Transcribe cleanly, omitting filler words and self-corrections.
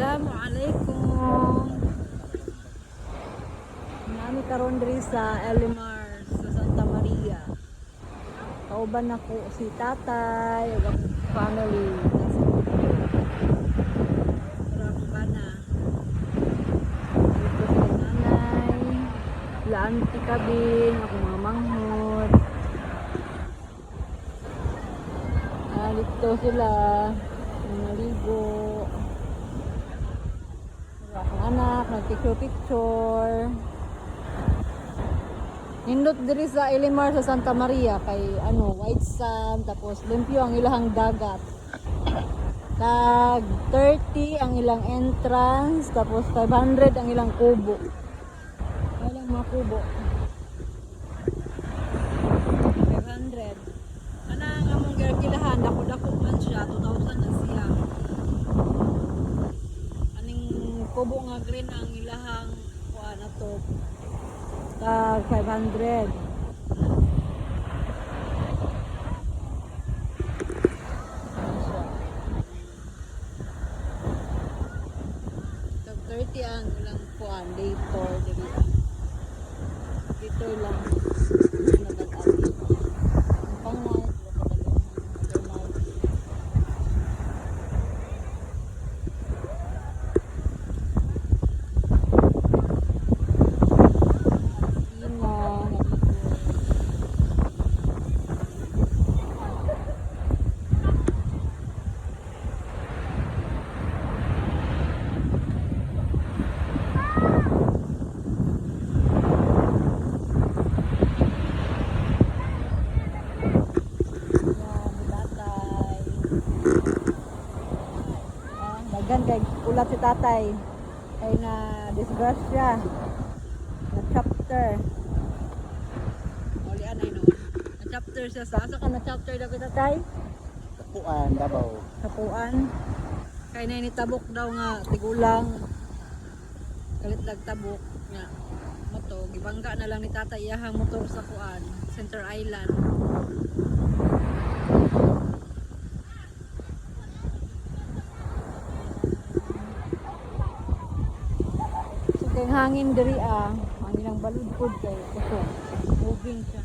Assalamualaikum. Nami karon diri sa Elimar sa Santa Maria. Kauban ako si tatay ug ang family. Bana. Ito si nanay, la auntie kabin, ako mga manghod. Dito sila naligo. Akong anak nagpicture-picture. Nindot diri sa Elimar sa Santa Maria kay white sand tapos limpyo ang ilahang dagat. Tag 30 ang ilang entrance tapos 500 ang ilang kubo. Ilang mga kubo. 500. Kanang among gilahan dako-dako man siya 2,000 na siya. Kubo nga green ang ilahang kuha na to tag 500. Tag 30 ang ilang kuha day tour dito lang nagag-ali ang pang-night dagan kay ulat si tatay kay na disgrasya na chapter ulian ay noon na chapter siya sa asa ka na chapter daw tatay Kapuan, Davao. Kapuan kay na initabok daw nga tigulang kalit nagtabok nga moto gibangga na lang ni tatay iyahang motor sa kuan Center Island. Kay hangin diri ang ilang baludpod kay kusog moving siya.